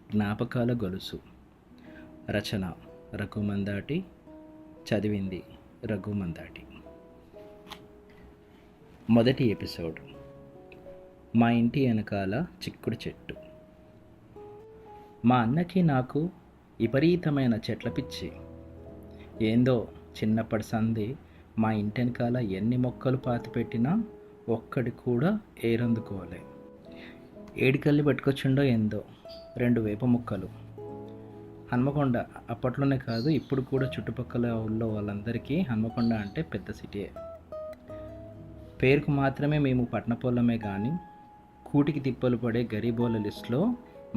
జ్ఞాపకాల గొలుసు. రచన రఘుమందాటి. చదివింది రఘుమందాటి. మొదటి ఎపిసోడ్. మా ఇంటి వెనకాల చిక్కుడు చెట్టు. మా అన్నకి నాకు విపరీతమైన చెట్ల పిచ్చి. ఏందో చిన్నప్పటి సంది మా ఇంటి వెనకాల ఎన్ని మొక్కలు పాతిపెట్టినా ఒక్కడి కూడా ఏరందుకోలే. ఏడికల్లి పట్టుకొచ్చిండో ఏందో 2 వేప మొక్కలు. హన్మకొండ అప్పట్లోనే కాదు, ఇప్పుడు కూడా చుట్టుపక్కల ఊళ్ళో వాళ్ళందరికీ హన్మకొండ అంటే పెద్ద సిటీయే. పేరుకు మాత్రమే మేము పట్టణపోలమే కానీ కూటికి తిప్పలు పడే గరీబోల లిస్టులో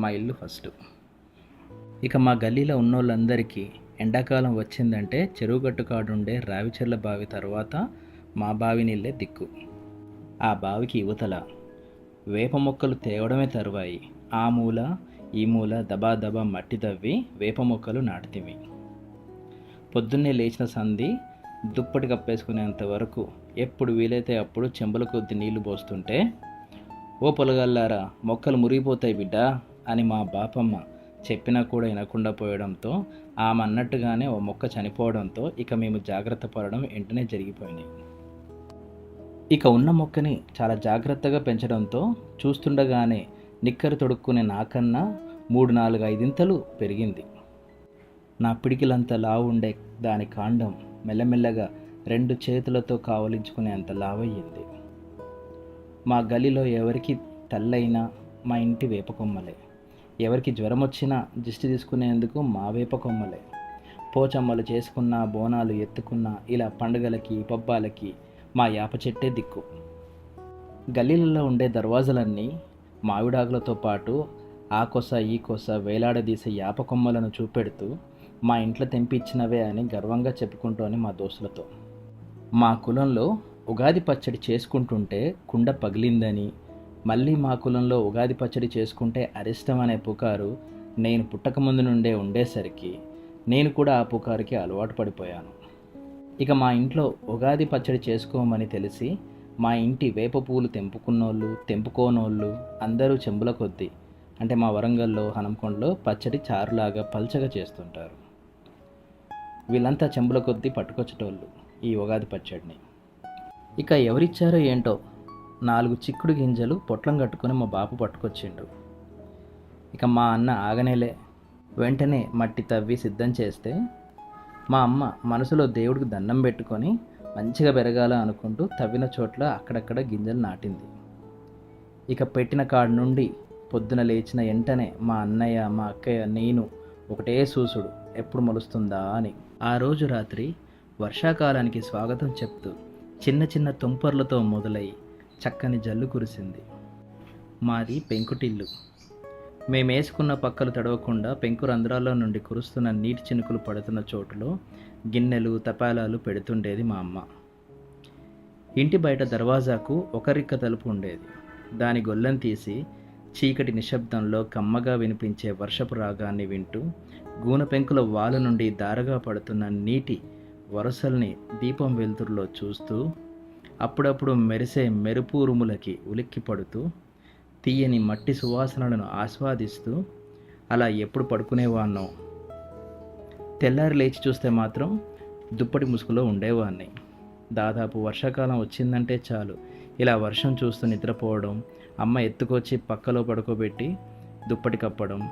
మా ఇల్లు ఫస్ట్. ఇక మా గల్లీలో ఉన్నోళ్ళందరికీ ఎండాకాలం వచ్చిందంటే చెరువుగట్టు కాడుండే రావిచెర్ల బావి తర్వాత మా బావి నీళ్ళే దిక్కు. ఆ బావికి యువతల వేప మొక్కలు తేవడమే తరువాయి ఆ మూల ఈ మూల దబా మట్టి తవ్వి వేప మొక్కలు నాటితివి. పొద్దున్నే లేచిన సంధి దుప్పటి కప్పేసుకునేంత వరకు ఎప్పుడు వీలైతే అప్పుడు చెంబుల కొద్ది నీళ్లు పోస్తుంటే, ఓ పొలగల్లారా మొక్కలు మురిగిపోతాయి బిడ్డ అని మా బాపమ్మ చెప్పినా కూడా వినకుండా పోయడంతో, ఆమె అన్నట్టుగానే ఓ మొక్క చనిపోవడంతో ఇక మేము జాగ్రత్త పడడం వెంటనే జరిగిపోయినాయి. ఇక ఉన్న మొక్కని చాలా జాగ్రత్తగా పెంచడంతో చూస్తుండగానే నిక్కరు తొడుక్కునే నాకన్నా 3-4-5 ఇంతలు పెరిగింది. నా పిడికిలంత లావు ఉండే దాని కాండం మెల్లమెల్లగా 2 చేతులతో కావలించుకునేంత లావయ్యింది. మా గలిలో ఎవరికి తల్లైనా మా ఇంటి వేపకొమ్మలే, ఎవరికి జ్వరం వచ్చినా దిష్టి తీసుకునేందుకు మా వేపకొమ్మలే, పోచమ్మలు చేసుకున్న బోనాలు ఎత్తుకున్న ఇలా పండుగలకి పబ్బాలకి మా యాప చెట్టే దిక్కు. గల్లీలలో ఉండే దర్వాజలన్నీ మామిడాకులతో పాటు ఆ కొస ఈ కొస వేలాడదీసే యాప కొమ్మలను చూపెడుతూ మా ఇంట్లో తెంపిచ్చినవే అని గర్వంగా చెప్పుకుంటూనే మా దోస్తులతో. మా కులంలో ఉగాది పచ్చడి చేసుకుంటుంటే కుండ పగిలిందని, మళ్ళీ మా కులంలో ఉగాది పచ్చడి చేసుకుంటే అరిష్టం అనే పుకారు నేను పుట్టకముందు నుండే ఉండేసరికి నేను కూడా ఆ పుకారుకి అలవాటు పడిపోయాను. ఇక మా ఇంట్లో ఉగాది పచ్చడి చేసుకోమని తెలిసి మా ఇంటి వేప పూలు తెంపుకున్నోళ్ళు తెంపుకోనోళ్ళు అందరూ చెంబుల కొద్దీ, అంటే మా వరంగల్లో హనంకొండలో పచ్చడి చారులాగా పల్చగా చేస్తుంటారు. వీళ్ళంతా చెంబుల కొద్దీ పట్టుకొచ్చేటోళ్ళు ఈ ఉగాది పచ్చడిని. ఇక ఎవరిచ్చారో ఏంటో 4 చిక్కుడు గింజలు పొట్లం కట్టుకొని మా బాపు పట్టుకొచ్చిండు. ఇక మా అన్న ఆగనేలే, వెంటనే మట్టి తవ్వి సిద్ధం చేస్తే మా అమ్మ మనసులో దేవుడికి దండం పెట్టుకొని మంచిగా పెరగాల అనుకుంటూ తవ్విన చోట్ల అక్కడక్కడ గింజలు నాటింది. ఇక పెట్టిన కాడి నుండి పొద్దున లేచిన వెంటనే మా అన్నయ్య మా అక్కయ్య నేను ఒకటే చూసుడు ఎప్పుడు మొలుస్తుందా అని. ఆ రోజు రాత్రి వర్షాకాలానికి స్వాగతం చెప్తూ చిన్న చిన్న తుంపర్లతో మొదలై చక్కని జల్లు కురిసింది. మాది పెంకుటిల్లు. మేమేసుకున్న పక్కలు తడవకుండా పెంకు రంధ్రాల్లో నుండి కురుస్తున్న నీటి చినుకులు పడుతున్న చోటులో గిన్నెలు తపాలాలు పెడుతుండేది మా అమ్మ. ఇంటి బయట దర్వాజాకు ఒక రిక్క తలుపు ఉండేది. దాని గొల్లెం తీసి చీకటి నిశ్శబ్దంలో కమ్మగా వినిపించే వర్షపు రాగాన్ని వింటూ గూన పెంకుల వాలు నుండి దారగా పడుతున్న నీటి వరసల్ని దీపం వెలుతురులో చూస్తూ అప్పుడప్పుడు మెరిసే మెరుపు ఉరుములకి ఉలిక్కి పడుతూ తీయని మట్టి సువాసనలను ఆస్వాదిస్తూ అలా ఎప్పుడు పడుకునేవాన్నో. తెల్లారి లేచి చూస్తే మాత్రం దుప్పటి ముసుగులో ఉండేవాడిని. దాదాపు వర్షాకాలం వచ్చిందంటే చాలు ఇలా వర్షం చూస్తూ నిద్రపోవడం, అమ్మ ఎత్తుకొచ్చి పక్కలో పడుకోబెట్టి దుప్పటి కప్పడం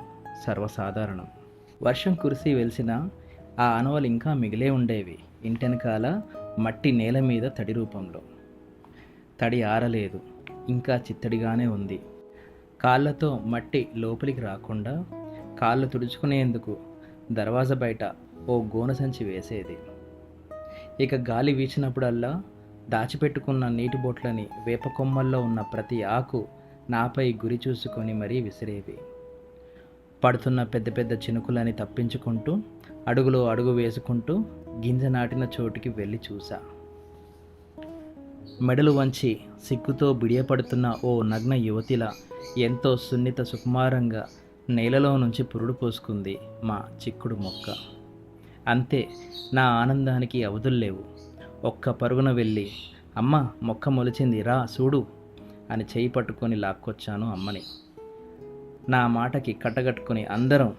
సర్వసాధారణం. వర్షం కురిసి వెలిసిన ఆ ఆనవలు ఇంకా మిగిలే ఉండేవి ఇంటెనకాల మట్టి నేల మీద తడి రూపంలో. తడి ఆరలేదు, ఇంకా చిత్తడిగానే ఉంది. కాళ్ళతో మట్టి లోపలికి రాకుండా కాళ్ళు తుడుచుకునేందుకు దర్వాజా బయట ఓ గోన సంచి వేసేది. ఇక గాలి వీచినప్పుడల్లా దాచిపెట్టుకున్న నీటి బొట్లని వేప కొమ్మల్లో ఉన్న ప్రతి ఆకు నాపై గురి చూసుకొని మరీ విసిరేవి. పడుతున్న పెద్ద పెద్ద చినుకులని తప్పించుకుంటూ అడుగులో అడుగు వేసుకుంటూ గింజ నాటిన చోటుకి వెళ్ళి చూసా. మెడలు వంచి సిగ్గుతో బిడియపడుతున్న ఓ నగ్న యువతిలా ఎంతో సున్నిత సుకుమారంగా నేలలో నుంచి పురుడు పోసుకుంది మా చిక్కుడు మొక్క. అంతే, నా ఆనందానికి అవధుల్లేవు. ఒక్క పరుగున వెళ్ళి అమ్మ మొక్క మొలిచింది రా చూడు అని చేయి పట్టుకొని లాక్కొచ్చాను అమ్మని. నా మాటకి కట్టగట్టుకుని అందరం,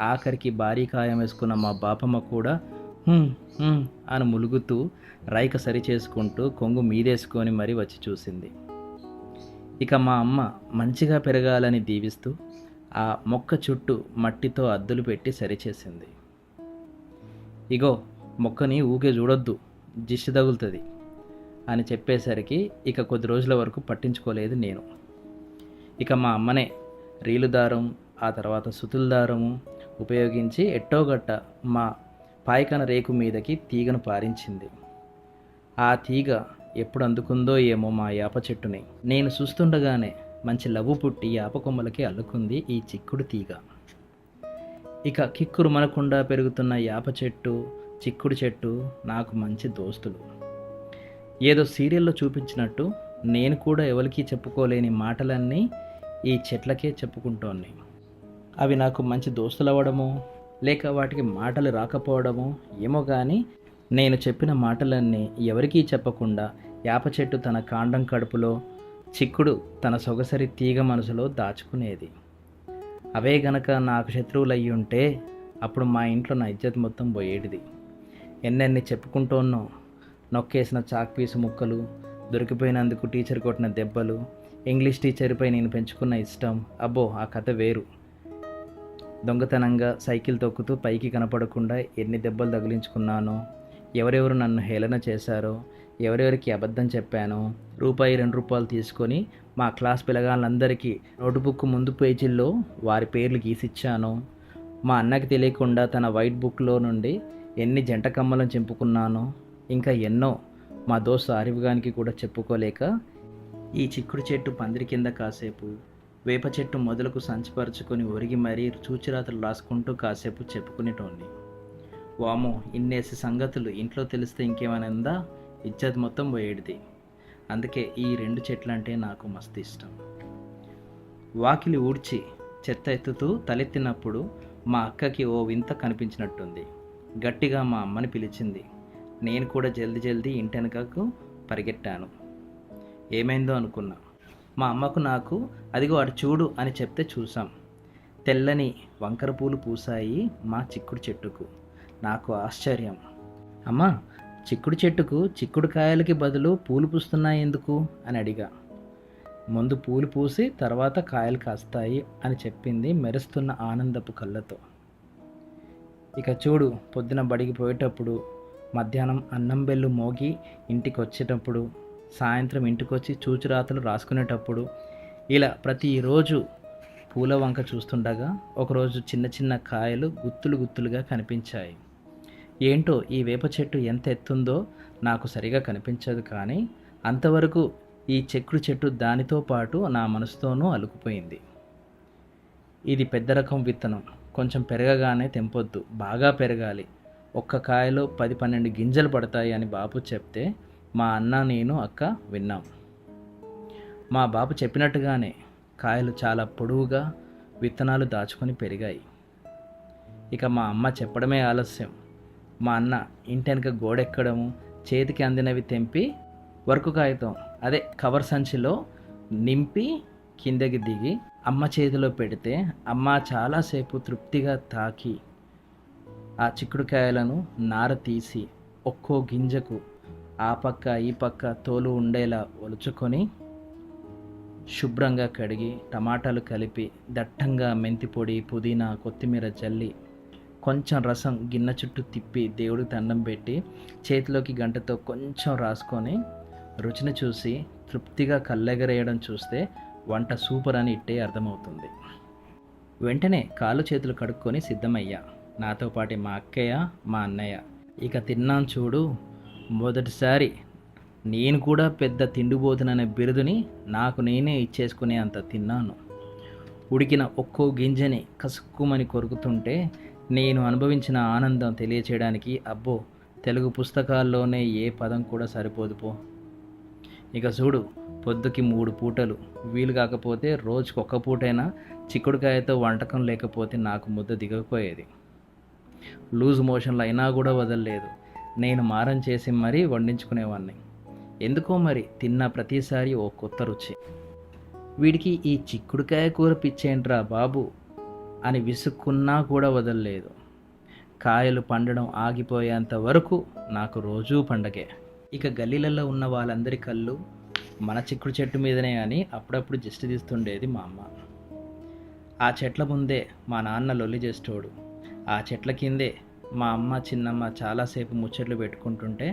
ఆఖరికి భారీ కాయం వేసుకున్న మా బాపమ్మ కూడా "హుం, హుం" అని ములుగుతూ రైక సరి చేసుకుంటూ కొంగు మీదేసుకొని మరీ వచ్చి చూసింది. ఇక మా అమ్మ మంచిగా పెరగాలని దీవిస్తూ ఆ మొక్క చుట్టూ మట్టితో అద్దులు పెట్టి సరిచేసింది. ఇగో మొక్కని ఊకే చూడొద్దు, దిష్టి తగులుతుంది అని చెప్పేసరికి ఇక కొద్ది రోజుల వరకు పట్టించుకోలేదు నేను. ఇక మా అమ్మనే రీలు దారం, ఆ తర్వాత సుతుల దారము ఉపయోగించి ఎట్టోగట్ట మా పాయకన రేకు మీదకి తీగను పారించింది. ఆ తీగ ఎప్పుడు అందుకుందో ఏమో మా యాప చెట్టుని. నేను చూస్తుండగానే మంచి లవ్వు పుట్టి యాప కొమ్మలకి అల్లుకుంది ఈ చిక్కుడు తీగ. ఇక కిక్కురు మనకుండా పెరుగుతున్న యాప చెట్టు, చిక్కుడు చెట్టు నాకు మంచి దోస్తులు. ఏదో సీరియల్లో చూపించినట్టు నేను కూడా ఎవరికీ చెప్పుకోలేని మాటలన్నీ ఈ చెట్లకే చెప్పుకుంటోని. అవి నాకు మంచి దోస్తులు అవ్వడమో లేక వాటికి మాటలు రాకపోవడమో ఏమో కానీ నేను చెప్పిన మాటలన్నీ ఎవరికీ చెప్పకుండా యాప చెట్టు తన కాండం కడుపులో, చిక్కుడు తన సొగసరి తీగ మనసులో దాచుకునేది. అవే గనక నాకు శత్రువులు అయ్యి ఉంటే అప్పుడు మా ఇంట్లో నా ఇజ్జత్ మొత్తం పోయేటిది. ఎన్నెన్ని చెప్పుకుంటోన్నో, నొక్కేసిన చాక్ పీసు ముక్కలు, దొరికిపోయినందుకు టీచర్ కొట్టిన దెబ్బలు, ఇంగ్లీష్ టీచర్పై నేను పెంచుకున్న ఇష్టం, అబ్బో ఆ కథ వేరు. దొంగతనంగా సైకిల్ తొక్కుతూ పైకి కనపడకుండా ఎన్ని దెబ్బలు తగిలించుకున్నానో, ఎవరెవరు నన్ను హేళన చేశారో, ఎవరెవరికి అబద్ధం చెప్పానో, రూపాయి 2 రూపాయలు తీసుకొని మా క్లాస్ పిల్లగాళ్ళందరికీ నోటుబుక్ ముందు పేజీల్లో వారి పేర్లు గీసిచ్చానో, మా అన్నకి తెలియకుండా తన వైట్ బుక్లో నుండి ఎన్ని జంట కమ్మలను చింపుకున్నానో, ఇంకా ఎన్నో మా దోస్తు ఆరిఫ్గానికి కూడా చెప్పుకోలేక ఈ చిక్కుడు చెట్టు పందిరి కింద కాసేపు, వేప చెట్టు మొదలకు సంచిపరుచుకొని ఒరిగి మరీ చూచిరాతలు రాసుకుంటూ కాసేపు చెప్పుకునేటోన్ని. వామో, ఇన్నేసి సంగతులు ఇంట్లో తెలిస్తే ఇంకేమైనా ఉందా, ఇజ్జత్ మొత్తం పోయేటిది. అందుకే ఈ 2 చెట్లంటే నాకు మస్తు ఇష్టం. వాకిలి ఊడ్చి చెత్త ఎత్తుతూ తలెత్తినప్పుడు మా అక్కకి ఓ వింత కనిపించినట్టుంది. గట్టిగా మా అమ్మని పిలిచింది. నేను కూడా జల్దీ ఇంటెనకకు పరిగెట్టాను. ఏమైందో అనుకున్నా. మా అమ్మకు నాకు అదిగో అటు చూడు అని చెప్తే చూసాం. తెల్లని వంకర పూలు పూసాయి మా చిక్కుడు చెట్టుకు. నాకు ఆశ్చర్యం. అమ్మా, చిక్కుడు చెట్టుకు చిక్కుడు కాయలకి బదులు పూలు పూస్తున్నాయి ఎందుకు అని అడిగా. ముందు పూలు పూసి తర్వాత కాయలు కాస్తాయి అని చెప్పింది మెరుస్తున్న ఆనందపు కళ్ళతో. ఇక చూడు, పొద్దున బడికి పోయేటప్పుడు, మధ్యాహ్నం అన్నం బెల్లు మోగి ఇంటికి వచ్చేటప్పుడు, సాయంత్రం ఇంటికొచ్చి చూచురాతలు రాసుకునేటప్పుడు, ఇలా ప్రతిరోజు పూల వంక చూస్తుండగా ఒకరోజు చిన్న చిన్న కాయలు గుత్తులు గుత్తులుగా కనిపించాయి. ఏంటో ఈ వేప చెట్టు ఎంత ఎత్తుందో నాకు సరిగా కనిపించదు, కానీ అంతవరకు ఈ చిక్కుడు చెట్టు దానితో పాటు నా మనసుతోనూ అలుకుపోయింది. ఇది పెద్ద రకం విత్తనం, కొంచెం పెరగగానే తెంపొద్దు, బాగా పెరగాలి, ఒక్క కాయలో 10-12 గింజలు పడతాయి అని బాపు చెప్తే మా అన్న, నేను, అక్క విన్నాం. మా బాపు చెప్పినట్టుగానే కాయలు చాలా పొడవుగా విత్తనాలు దాచుకొని పెరిగాయి. ఇక మా అమ్మ చెప్పడమే ఆలస్యం. మా అన్న ఇంటెనక గోడెక్కడము, చేతికి అందినవి తెంపి వర్కు కాగితం, అదే కవర్ సంచిలో నింపి కిందకి దిగి అమ్మ చేతిలో పెడితే అమ్మ చాలాసేపు తృప్తిగా తాకి ఆ చిక్కుడుకాయలను నార తీసి ఒక్కో గింజకు ఆ పక్క ఈ పక్క తోలు ఉండేలా ఒలుచుకొని శుభ్రంగా కడిగి టమాటాలు కలిపి దట్టంగా మెంతి పొడి, పుదీనా, కొత్తిమీర చల్లి కొంచెం రసం గిన్నె చుట్టూ తిప్పి దేవుడికి దండం పెట్టి చేతిలోకి గంటతో కొంచెం రాసుకొని రుచిని చూసి తృప్తిగా కళ్ళెగరేయడం చూస్తే వంట సూపర్ అని ఇట్టే అర్థమవుతుంది. వెంటనే కాళ్ళు చేతులు కడుక్కొని సిద్ధమయ్యా. నాతో పాటు మా అక్కయ్య, మా అన్నయ్య. ఇక తిన్నాను చూడు, మొదటిసారి నేను కూడా పెద్ద తిండిబోతుననే బిరుదుని నాకు నేనే ఇచ్చేసుకునే అంత తిన్నాను. ఉడికిన ఒక్కో గింజని కసుక్కుమని కొరుకుతుంటే నేను అనుభవించిన ఆనందం తెలియచేయడానికి అబ్బో, తెలుగు పుస్తకాల్లోనే ఏ పదం కూడా సరిపోదు పో. ఇక చూడు, పొద్దుకి 3 పూటలు, వీలు కాకపోతే రోజుకి 1 పూటైనా చిక్కుడుకాయతో వంటకం లేకపోతే నాకు ముద్ద దిగకపోయేది. లూజ్ మోషన్లు అయినా కూడా వదలలేదు. నేను మారం చేసి మరీ వండించుకునేవాడిని. ఎందుకో మరి తిన్న ప్రతిసారి ఓ కొత్త రుచి. వీడికి ఈ చిక్కుడుకాయ కూర పిచ్చేంట్రా బాబు అని విసుక్కున్నా కూడా వదలలేదు. కాయలు పండడం ఆగిపోయేంత వరకు నాకు రోజూ పండగే. ఇక గల్లీలలో ఉన్న వాళ్ళందరి కళ్ళు మన చిక్కుడు చెట్టు మీదనే అని అప్పుడప్పుడు దిష్టి తీస్తుండేది మా అమ్మ. ఆ చెట్ల ముందే మా నాన్న లొల్లి చేస్తోడు. ఆ చెట్ల కిందే మా అమ్మ చిన్నమ్మ చాలాసేపు ముచ్చట్లు పెట్టుకుంటుంటే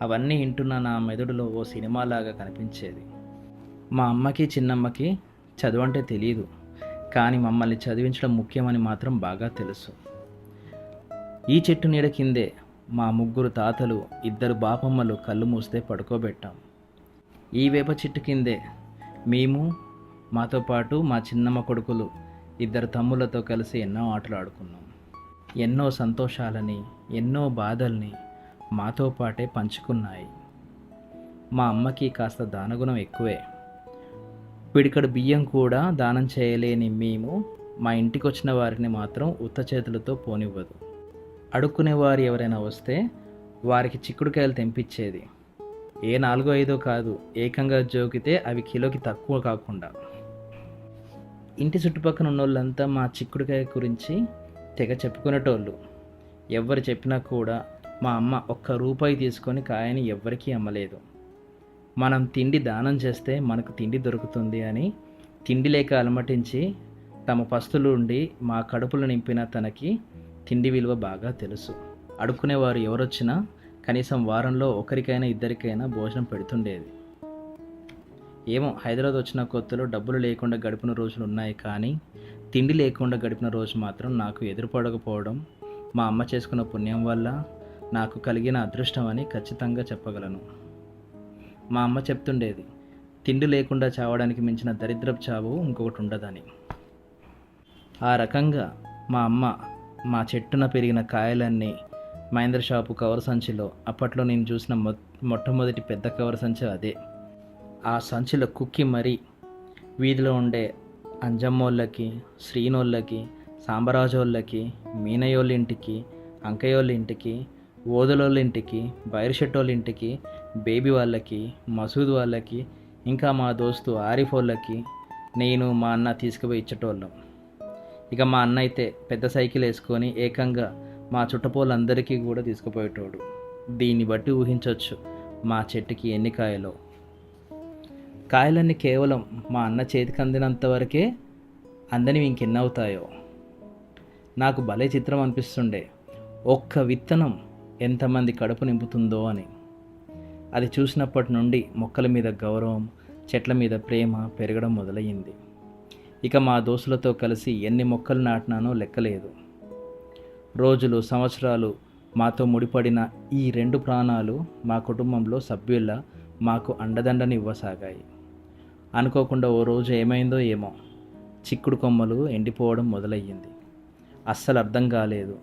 అవన్నీ వింటున్న నా మెదడులో ఓ సినిమాలాగా కనిపించేది. మా అమ్మకి చిన్నమ్మకి చదువు అంటే తెలియదు, కానీ మమ్మల్ని చదివించడం ముఖ్యమని మాత్రం బాగా తెలుసు. ఈ చెట్టు నీడ కిందే మా ముగ్గురు తాతలు, 2 బాపమ్మలు కళ్ళు మూస్తే పడుకోబెట్టాం. ఈ వేప చెట్టు కిందే మేము, మాతో పాటు మా చిన్నమ్మ కొడుకులు 2 తమ్ములతో కలిసి ఎన్నో ఆటలు ఆడుకున్నాం. ఎన్నో సంతోషాలని, ఎన్నో బాధల్ని మాతో పాటే పంచుకున్నాయి. మా అమ్మకి కాస్త దానగుణం ఎక్కువే. పిడికడు బియ్యం కూడా దానం చేయలేని మేము మా ఇంటికి వచ్చిన వారిని మాత్రం ఉత్త చేతులతో పోనివ్వదు. అడుక్కునేవారు ఎవరైనా వస్తే వారికి చిక్కుడుకాయలు తెంపించేది. ఏ 4-5 కాదు, ఏకంగా జోకితే అవి కిలోకి తక్కువ కాకుండా. ఇంటి చుట్టుపక్కల ఉన్నోళ్ళంతా మా చిక్కుడుకాయ గురించి తెగ చెప్పుకునేటోళ్ళు. ఎవరు చెప్పినా కూడా మా అమ్మ ₹1 తీసుకొని కాయని ఎవ్వరికీ అమ్మలేదు. మనం తిండి దానం చేస్తే మనకు తిండి దొరుకుతుంది అని తిండి లేక అలమటించి తమ పస్తులు ఉండి మా కడుపులు నింపిన తనకి తిండి విలువ బాగా తెలుసు. అడుక్కునేవారు ఎవరొచ్చినా కనీసం వారంలో ఒకరికైనా 2కైనా భోజనం పెడుతుండేది. ఏమో, హైదరాబాద్ వచ్చిన కొత్తలో డబ్బులు లేకుండా గడిపిన రోజులు ఉన్నాయి, కానీ తిండి లేకుండా గడిపిన రోజు మాత్రం నాకు ఎదురుపడకపోవడం మా అమ్మ చేసుకున్న పుణ్యం వల్ల నాకు కలిగిన అదృష్టం అని ఖచ్చితంగా చెప్పగలను. మా అమ్మ చెప్తుండేది, తిండి లేకుండా చావడానికి మించిన దరిద్రపు చావు ఇంకొకటి ఉండదని. ఆ రకంగా మా అమ్మ మా చెట్టున పెరిగిన కాయలన్నీ మహేంద్ర షాపు కవర్ సంచిలో, అప్పట్లో నేను చూసిన మొట్టమొదటి పెద్ద కవర్ సంచి అదే. ఆ సంచిలో కుక్కి మరీ వీధిలో ఉండే అంజమ్మోళ్ళకి, శ్రీనోళ్ళకి, సాంబరాజోళ్ళకి, మీనయోళ్ళ ఇంటికి, అంకయ్యోళ్ళ ఇంటికి, ఓదలోళ్ళ ఇంటికి, బైర్షెట్టోళ్ళ ఇంటికి, బేబీ వాళ్ళకి, మసూద్ వాళ్ళకి, ఇంకా మా దోస్తు ఆరిఫోళ్ళకి నేను మా అన్న తీసుకుపోయి ఇచ్చేటోళ్ళం. ఇక మా అన్న అయితే పెద్ద సైకిల్ వేసుకొని ఏకంగా మా చుట్టపోళ్ళందరికీ కూడా తీసుకుపోయేటోడు. దీన్ని బట్టి ఊహించవచ్చు మా చెట్టుకి ఎన్ని కాయలో. కాయలన్నీ కేవలం మా అన్న చేతికి అందినంత వరకే, అందని ఇంకెన్నవుతాయో. నాకు భలే చిత్రం అనిపిస్తుండే, ఒక్క విత్తనం ఎంతమంది కడుపు నింపుతుందో అని. అది చూసినప్పటి నుండి మొక్కల మీద గౌరవం, చెట్ల మీద ప్రేమ పెరగడం మొదలయ్యింది. ఇక మా దోస్తులతో కలిసి ఎన్ని మొక్కలు నాటినానో లెక్కలేదు. రోజులు, సంవత్సరాలు మాతో ముడిపడిన ఈ 2 ప్రాణాలు మా కుటుంబంలో సభ్యుల్లా మాకు అండదండని ఇవ్వసాగాయి. అనుకోకుండా ఓ రోజు ఏమైందో ఏమో, చిక్కుడు కొమ్మలు ఎండిపోవడం మొదలయ్యింది. అస్సలు అర్థం కాలేదు.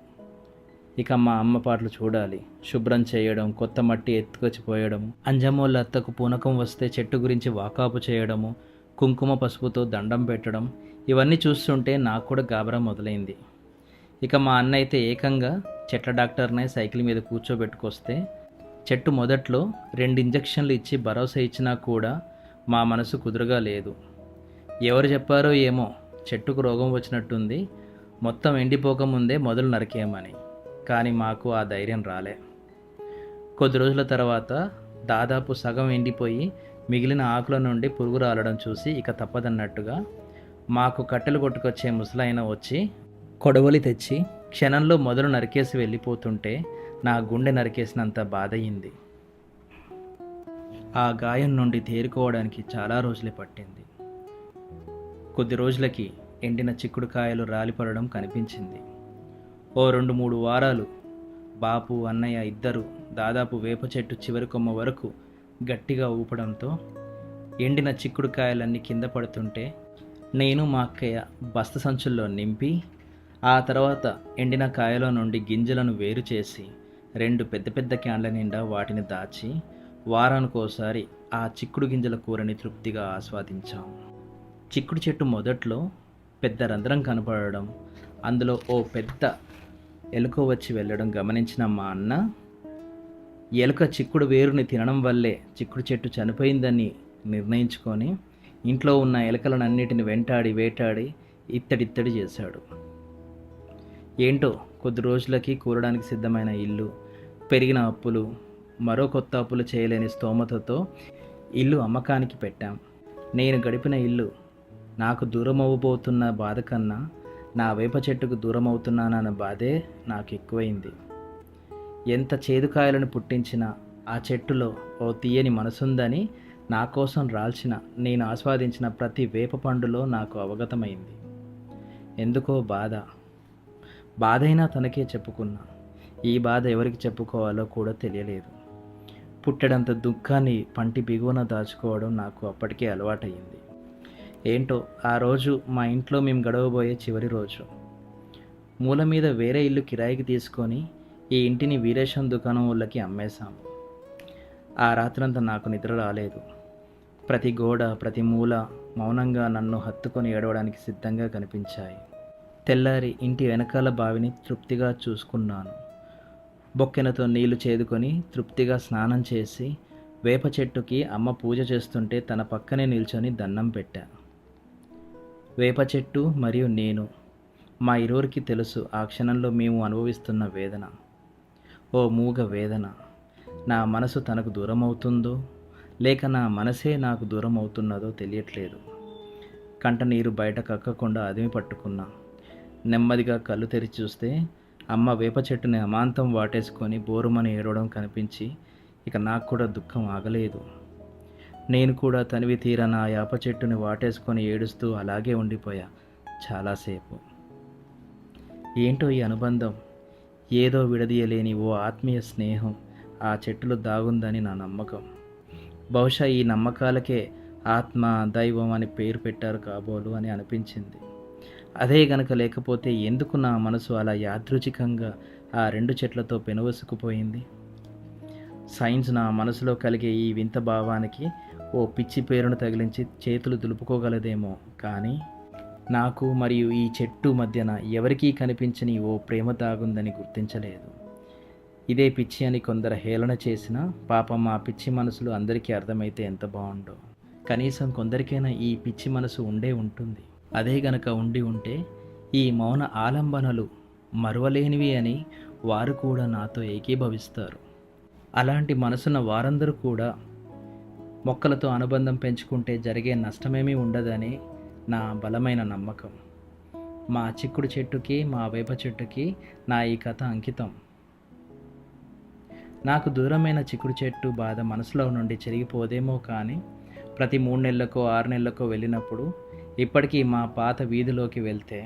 ఇక మా అమ్మ పాటలు చూడాలి. శుభ్రం చేయడం, కొత్త మట్టి ఎత్తుకొచ్చిపోయడం, అంజమ్మోళ్ళ అత్తకు పూనకం వస్తే చెట్టు గురించి వాకాపు చేయడము, కుంకుమ పసుపుతో దండం పెట్టడం, ఇవన్నీ చూస్తుంటే నాకు కూడా గాబరా మొదలైంది. ఇక మా అన్న అయితే ఏకంగా చెట్ల డాక్టర్నే సైకిల్ మీద కూర్చోబెట్టుకొస్తే చెట్టు మొదట్లో 2 ఇంజక్షన్లు ఇచ్చి భరోసా ఇచ్చినా కూడా మా మనసు కుదురుగా లేదు. ఎవరు చెప్పారో ఏమో, చెట్టుకు రోగం వచ్చినట్టుంది, మొత్తం ఎండిపోకముందే మొదలు నరికేయమని. కానీ మాకు ఆ ధైర్యం రాలే. కొద్ది రోజుల తర్వాత దాదాపు సగం ఎండిపోయి మిగిలిన ఆకుల నుండి పురుగు రాలడం చూసి ఇక తప్పదన్నట్టుగా మాకు కట్టెలు కొట్టుకొచ్చే ముసలాయన వచ్చి కొడవలి తెచ్చి క్షణంలో మొదలు నరికేసి వెళ్ళిపోతుంటే నా గుండె నరికేసినంత బాధయింది. ఆ గాయం నుండి తేరుకోవడానికి చాలా రోజులే పట్టింది. కొద్ది రోజులకి ఎండిన చిక్కుడుకాయలు రాలిపడడం కనిపించింది. ఓ 2-3 వారాలు బాపు, అన్నయ్య ఇద్దరు దాదాపు వేప చెట్టు చివరి కొమ్మ వరకు గట్టిగా ఊపడంతో ఎండిన చిక్కుడుకాయలన్నీ కింద పడుతుంటే నేను మా అక్కయ్య బస్త సంచుల్లో నింపి, ఆ తర్వాత ఎండిన కాయలో నుండి గింజలను వేరు చేసి 2 పెద్ద పెద్ద క్యాన్ల నిండా వాటిని దాచి వారానికోసారి ఆ చిక్కుడు గింజల కూరని తృప్తిగా ఆస్వాదించాం. చిక్కుడు చెట్టు మొదట్లో పెద్ద రంధ్రం కనపడడం, అందులో ఓ పెద్ద ఎలుక వచ్చి వెళ్ళడం గమనించిన మా అన్న, ఎలుక చిక్కుడు వేరుని తినడం వల్లే చిక్కుడు చెట్టు చనిపోయిందని నిర్ణయించుకొని ఇంట్లో ఉన్న ఎలకలనన్నిటిని వెంటాడి వేటాడి ఇత్తడిత్తడి చేశాడు. ఏంటో కొద్ది రోజులకి కూలడానికి సిద్ధమైన ఇల్లు, పెరిగిన అప్పులు, మరో కొత్త అప్పులు చేయలేని స్తోమతతో ఇల్లు అమ్మకానికి పెట్టాం. నేను గడిపిన ఇల్లు నాకు దూరం అవ్వబోతున్న బాధ కన్నా నా వేప చెట్టుకు దూరం అవుతున్నానన్న బాధే నాకు ఎక్కువైంది. ఎంత చేదుకాయలను పుట్టించినా ఆ చెట్టులో ఓ తీయని మనసుందని నా కోసం రాల్చిన, నేను ఆస్వాదించిన ప్రతి వేప పండులో నాకు అవగతమైంది. ఎందుకో బాధైనా తనకే చెప్పుకున్నా. ఈ బాధ ఎవరికి చెప్పుకోవాలో కూడా తెలియలేదు. పుట్టడంత దుఃఖాన్ని పంటి బిగువన దాచుకోవడం నాకు అప్పటికే అలవాటయ్యింది. ఏంటో ఆ రోజు మా ఇంట్లో మేము గడవబోయే చివరి రోజు. మూల మీద వేరే ఇల్లు కిరాయికి తీసుకొని ఈ ఇంటిని వీరేశం దుకాణం వాళ్ళకి అమ్మేశాము. ఆ రాత్రంతా నాకు నిద్ర రాలేదు. ప్రతి గోడ, ప్రతి మూల మౌనంగా నన్ను హత్తుకొని ఏడవడానికి సిద్ధంగా కనిపించాయి. తెల్లారి ఇంటి వెనకాల బావిని తృప్తిగా చూసుకున్నాను. బొక్కెనతో నీళ్లు చేదుకొని తృప్తిగా స్నానం చేసి వేప చెట్టుకి అమ్మ పూజ చేస్తుంటే తన పక్కనే నిల్చొని దండం పెట్టా. వేప చెట్టు మరియు నేను, మా ఇరువురికి తెలుసు ఆ క్షణంలో మేము అనుభవిస్తున్న వేదన. ఓ మూగ వేదన. నా మనసు తనకు దూరం అవుతుందో లేక నా మనసే నాకు దూరం అవుతున్నదో తెలియట్లేదు. కంట నీరు బయట కక్కకుండా అదిమి పట్టుకున్నా. నెమ్మదిగా కళ్ళు తెరిచి చూస్తే అమ్మ వేప చెట్టుని అమాంతం వాటేసుకొని బోరుమని ఏడవడం కనిపించి ఇక నాకు కూడా దుఃఖం ఆగలేదు. నేను కూడా తనివి తీర నా వేప చెట్టుని వాటేసుకొని ఏడుస్తూ అలాగే ఉండిపోయా చాలాసేపు. ఏంటో ఈ అనుబంధం, ఏదో విడదీయలేని ఓ ఆత్మీయ స్నేహం ఆ చెట్టులో దాగుందని నా నమ్మకం. బహుశా ఈ నమ్మకాలకే ఆత్మ, దైవం అని పేరు పెట్టారు కాబోలు అని అనిపించింది. అదే గనక లేకపోతే ఎందుకు నా మనసు అలా యాదృచ్ఛికంగా ఆ రెండు చెట్లతో పెనువసుకుపోయింది? సైన్స్ నా మనసులో కలిగే ఈ వింత భావానికి ఓ పిచ్చి పేరును తగిలించి చేతులు దులుపుకోగలదేమో, కానీ నాకు మరియు ఈ చెట్టు మధ్యన ఎవరికీ కనిపించని ఓ ప్రేమ దాగుందని గుర్తించలేదు. ఇదే పిచ్చి అని కొందరు హేళన చేసినా పాపం ఆ పిచ్చి మనసులు అందరికీ అర్థమైతే ఎంత బాగుండో. కనీసం కొందరికైనా ఈ పిచ్చి మనసు ఉండే ఉంటుంది. అదే గనక ఉండి ఉంటే ఈ మౌన ఆలంబనలు మరువలేనివి అని వారు కూడా నాతో ఏకీభవిస్తారు. అలాంటి మనసున్న వారందరూ కూడా మొక్కలతో అనుబంధం పెంచుకుంటే జరిగే నష్టమేమీ ఉండదని నా బలమైన నమ్మకం. మా చిక్కుడు చెట్టుకి, మా వేప చెట్టుకి నా ఈ కథ అంకితం. నాకు దూరమైన చిక్కుడు చెట్టు బాధ మనసులో నుండి చెరిగిపోదేమో, కానీ ప్రతి 3 నెలలకో 6 నెలలకో వెళ్ళినప్పుడు ఇప్పటికీ మా పాత వీధిలోకి వెళ్తే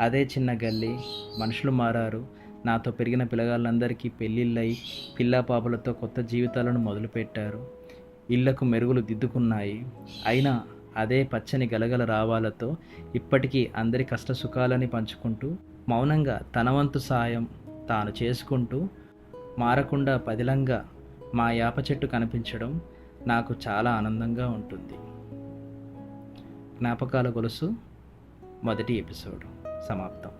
అదే చిన్న గల్లీ, మనుషులు మారారు. నాతో పెరిగిన పిల్లగాళ్ళందరికీ పెళ్ళిళ్ళయి పిల్లా పాపలతో కొత్త జీవితాలను మొదలుపెట్టారు. ఇళ్లకు మెరుగులు దిద్దుకున్నాయి. అయినా అదే పచ్చని గలగల రావాలతో ఇప్పటికీ అందరి కష్ట సుఖాలని పంచుకుంటూ మౌనంగా తన వంతు సాయం తాను చేసుకుంటూ మారకుండా పదిలంగా మా యాప చెట్టు కనిపించడం నాకు చాలా ఆనందంగా ఉంటుంది. జ్ఞాపకాల గొలుసు మొదటి ఎపిసోడ్ సమాప్తం.